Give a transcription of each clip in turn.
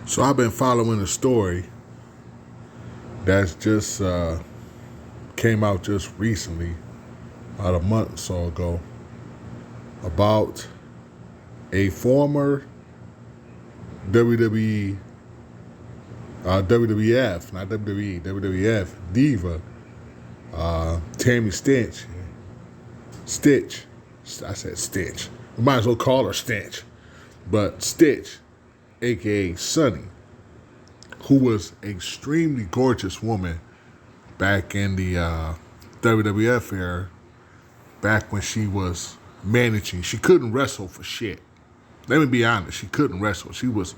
So I've been following a story that's just came out just recently, about a month or so ago, about a former WWE, WWF, not WWE, WWF diva, Tammy Stitch. I said Stitch. We might as well call her Stitch, but Stitch, aka Sunny, who was an extremely gorgeous woman back in the WWF era, back when she was managing. She couldn't wrestle for shit. Let me be honest, she couldn't wrestle. She was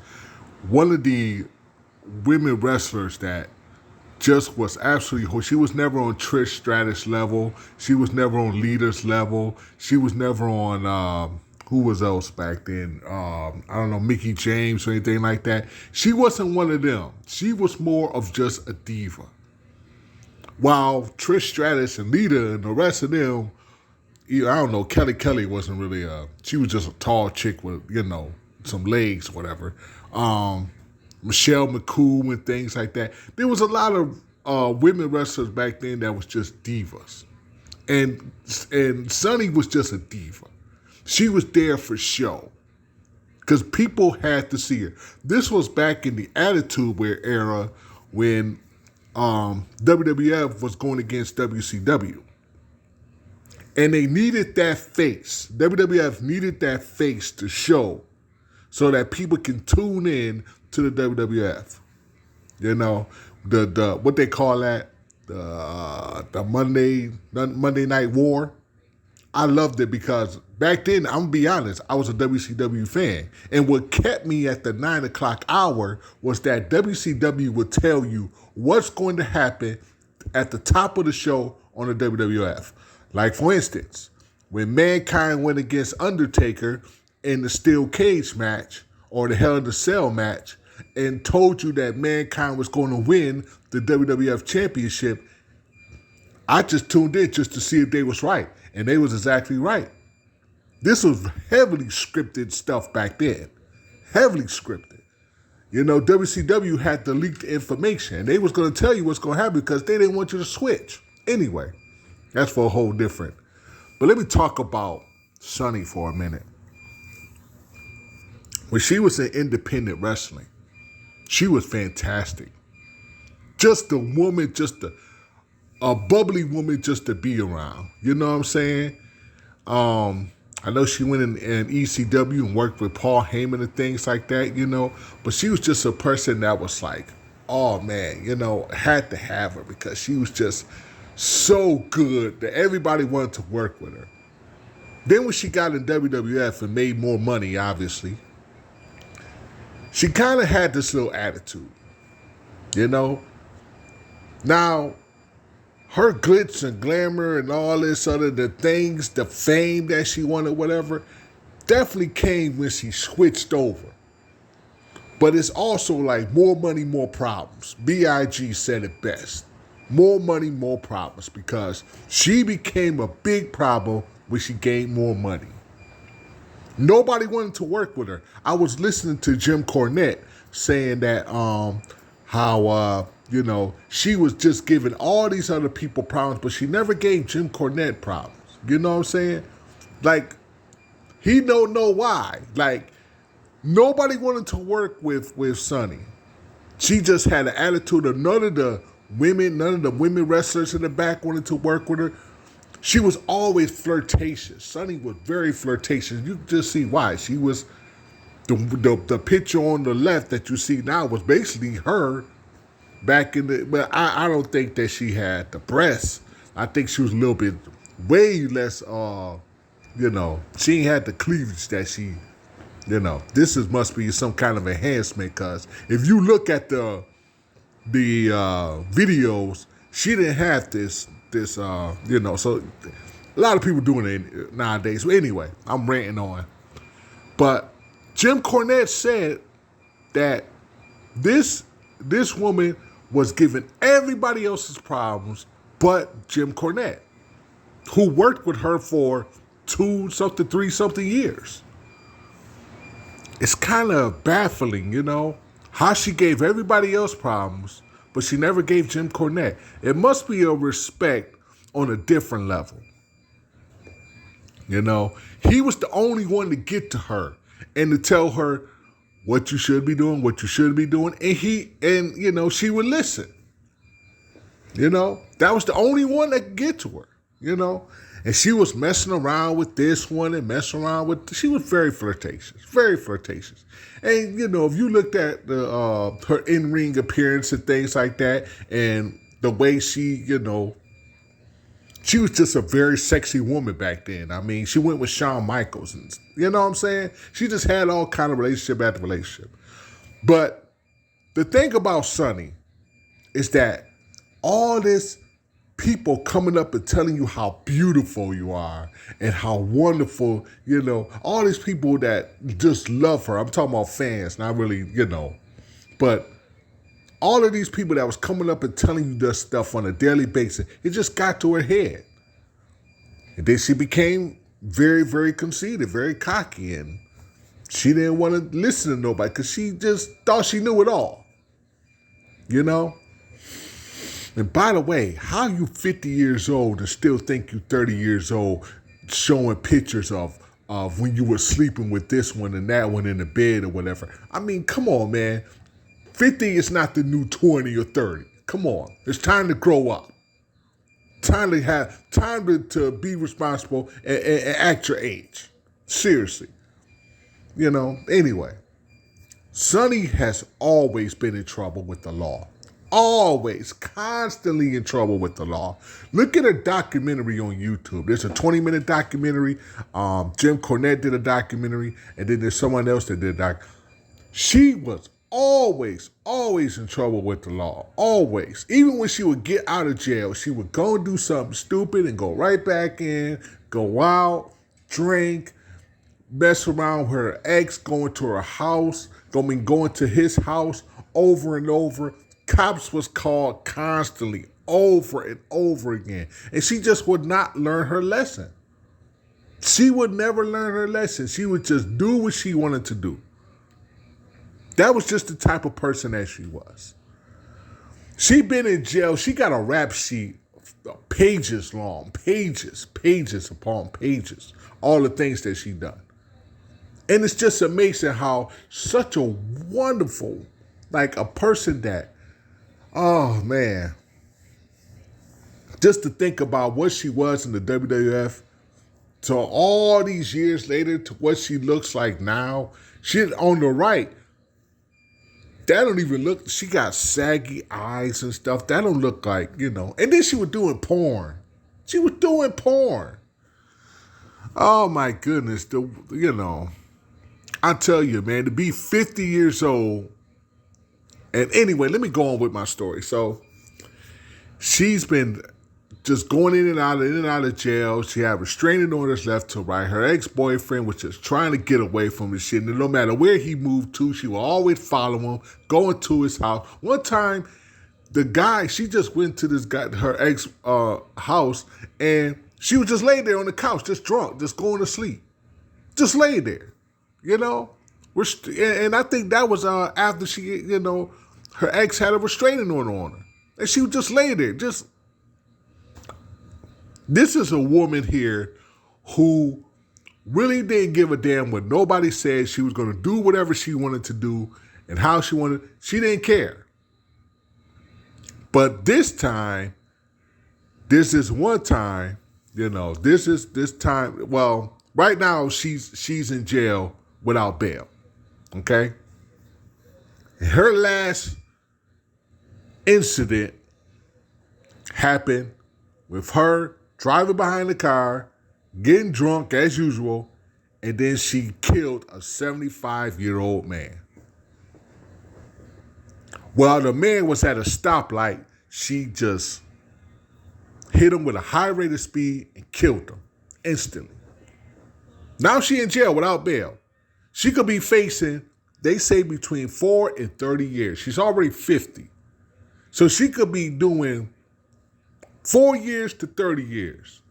one of the women wrestlers that just was absolutely. She was never on Trish Stratus level. She was never on Lita's level. She was never on who was else back then? I don't know, Mickey James or anything like that. She wasn't one of them. She was more of just a diva. While Trish Stratus and Lita and the rest of them, I don't know, Kelly wasn't really she was just a tall chick with, some legs or whatever. Michelle McCool and things like that. There was a lot of women wrestlers back then that was just divas. And Sunny was just a diva. She was there for show. Because people had to see her. This was back in the Attitude era when WWF was going against WCW. And they needed that face. WWF needed that face to show so that people can tune in to the WWF. You know, the what they call that, the Monday Night War. I loved it because back then, I'm gonna be honest, I was a WCW fan. And what kept me at the 9 o'clock hour was that WCW would tell you what's going to happen at the top of the show on the WWF. Like, for instance, when Mankind went against Undertaker in the Steel Cage match or the Hell in a Cell match and told you that Mankind was going to win the WWF Championship, I just tuned in just to see if they was right. And they was exactly right. This was heavily scripted stuff back then. Heavily scripted. WCW had the leaked information. They was going to tell you what's going to happen because they didn't want you to switch. Anyway, that's for a whole different. But let me talk about Sunny for a minute. When she was in independent wrestling, she was fantastic. Just a woman, a bubbly woman just to be around. You know what I'm saying? I know she went in ECW and worked with Paul Heyman and things like that, but she was just a person that was like, oh man, had to have her because she was just so good that everybody wanted to work with her. Then when she got in WWF and made more money, obviously, she kind of had this little attitude, Now, her glitz and glamour and all this the things, the fame that she wanted, whatever, definitely came when she switched over. But it's also like more money, more problems. B.I.G. said it best. More money, more problems, because she became a big problem when she gained more money. Nobody wanted to work with her. I was listening to Jim Cornette saying that how she was just giving all these other people problems, but she never gave Jim Cornette problems. You know what I'm saying? Like, he don't know why. Like, nobody wanted to work with Sunny. She just had an attitude of none of the women wrestlers in the back wanted to work with her. She was always flirtatious. Sunny was very flirtatious. You can just see why. She was, the picture on the left that you see now was basically her back in the, but I don't think that she had the breasts. I think she was a little bit, way less, she ain't had the cleavage that she, this must be some kind of enhancement, because if you look at the videos, she didn't have this, so a lot of people doing it nowadays. So anyway, I'm ranting on. But Jim Cornette said that this woman was giving everybody else's problems but Jim Cornette, who worked with her for 3 something years. It's kind of baffling, How she gave everybody else problems, but she never gave Jim Cornette. It must be a respect on a different level. You know, he was the only one to get to her and to tell her what you should be doing, what you should be doing. And she would listen. That was the only one that could get to her. And she was messing around with this one and messing around with, she was very flirtatious, very flirtatious. And, if you looked at her in-ring appearance and things like that, and the way she was just a very sexy woman back then. I mean, she went with Shawn Michaels, and you know what I'm saying? She just had all kind of relationship after relationship. But the thing about Sunny is that all this people coming up and telling you how beautiful you are and how wonderful, all these people that just love her. I'm talking about fans, not really, but all of these people that was coming up and telling you this stuff on a daily basis, it just got to her head. And then she became very, very conceited, very cocky, and she didn't want to listen to nobody because she just thought she knew it all. And by the way, how you 50 years old and still think you 30 years old, showing pictures of when you were sleeping with this one and that one in the bed or whatever. I mean, come on, man. 50 is not the new 20 or 30. Come on. It's time to grow up. Time to be responsible and act your age. Seriously. Anyway. Sonny has always been in trouble with the law. Always. Constantly in trouble with the law. Look at a documentary on YouTube. There's a 20-minute documentary. Jim Cornette did a documentary. And then there's someone else that did a doc. She was always in trouble with the law. Always. Even when she would get out of jail, she would go and do something stupid and go right back in, go out, drink, mess around with her ex, going to her house, going to his house over and over. Cops was called constantly, over and over again. And she just would not learn her lesson. She would never learn her lesson. She would just do what she wanted to do. That was just the type of person that she was. She been in jail. She got a rap sheet, pages long, pages upon pages, all the things that she done. And it's just amazing how such a wonderful, like a person that, oh man, just to think about what she was in the WWF to all these years later to what she looks like now. She on the right. That don't even look, she got saggy eyes and stuff. That don't look like, And then she was doing porn. Oh my goodness. I tell you, man, to be 50 years old. And anyway, let me go on with my story. So she's been just going in and out of jail. She had restraining orders left to right. Her ex-boyfriend was just trying to get away from the shit. And no matter where he moved to, she would always follow him, going to his house. One time, she just went to her ex house, and she was just laying there on the couch, just drunk, just going to sleep. Just lay there, And I think that was after she, her ex had a restraining order on her. And she would just lay there, This is a woman here who really didn't give a damn what nobody said. She was going to do whatever she wanted to do and how she wanted. She didn't care. But this time, this is one time, this time, well, right now she's in jail without bail. Okay? And her last incident happened with her driving behind the car, getting drunk as usual, and then she killed a 75-year-old man. While the man was at a stoplight, she just hit him with a high rate of speed and killed him instantly. Now she in jail without bail. She could be facing, they say, between 4 and 30 years. She's already 50. So she could be doing 4 years to 30 years.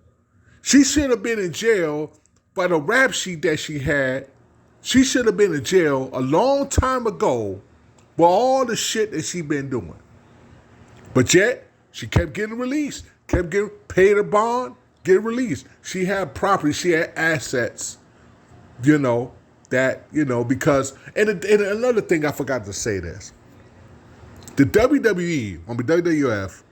She should have been in jail by the rap sheet that she had. She should have been in jail a long time ago with all the shit that she been doing. But yet, she kept getting released, kept getting paid a bond, get released. She had property, she had assets, because, and another thing I forgot to say this. The WWE, WWF,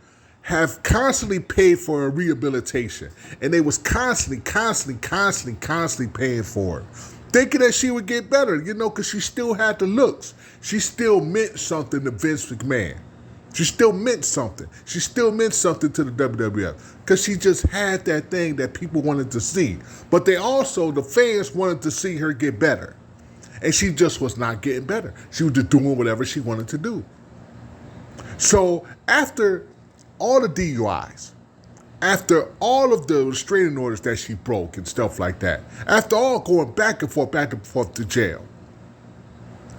have constantly paid for her rehabilitation. And they was constantly paying for it. Thinking that she would get better, because she still had the looks. She still meant something to Vince McMahon. She still meant something. She still meant something to the WWF. Because she just had that thing that people wanted to see. But the fans wanted to see her get better. And she just was not getting better. She was just doing whatever she wanted to do. So after all the DUIs, after all of the restraining orders that she broke and stuff like that, after all going back and forth to jail,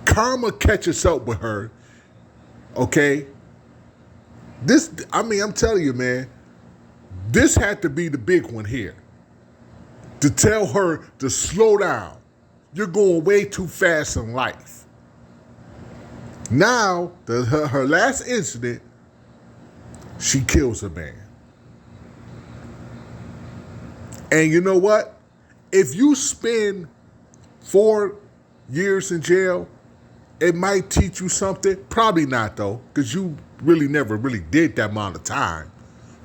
karma catches up with her, okay? I'm telling you, man, this had to be the big one here. To tell her to slow down. You're going way too fast in life. Now, her last incident, she kills a man. And you know what? If you spend 4 years in jail, it might teach you something. Probably not, though, because you really never really did that amount of time.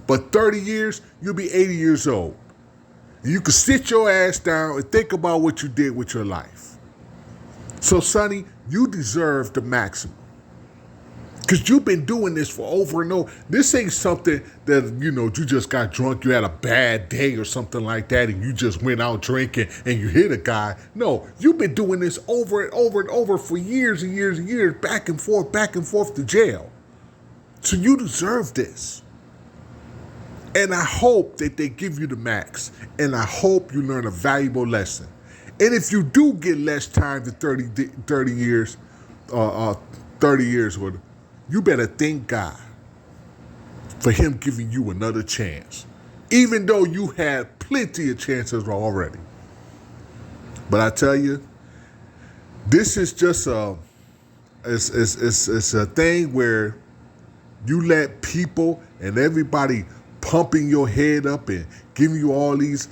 But 30 years, you'll be 80 years old. You can sit your ass down and think about what you did with your life. So, Sonny, you deserve the maximum. Because you've been doing this for over and over. This ain't something that, you just got drunk, you had a bad day or something like that, and you just went out drinking and you hit a guy. No, you've been doing this over and over and over for years and years and years, back and forth to jail. So you deserve this. And I hope that they give you the max. And I hope you learn a valuable lesson. And if you do get less time than 30 years, you better thank God for him giving you another chance. Even though you had plenty of chances already. But I tell you, this is just it's a thing where you let people and everybody pumping your head up and giving you all these,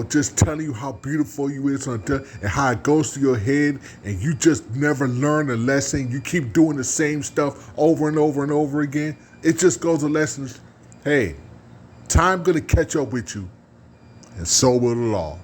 just telling you how beautiful you is and how it goes to your head, and you just never learn a lesson. You keep doing the same stuff over and over and over again. It just goes to lessons. Hey, time gonna catch up with you, and so will the law.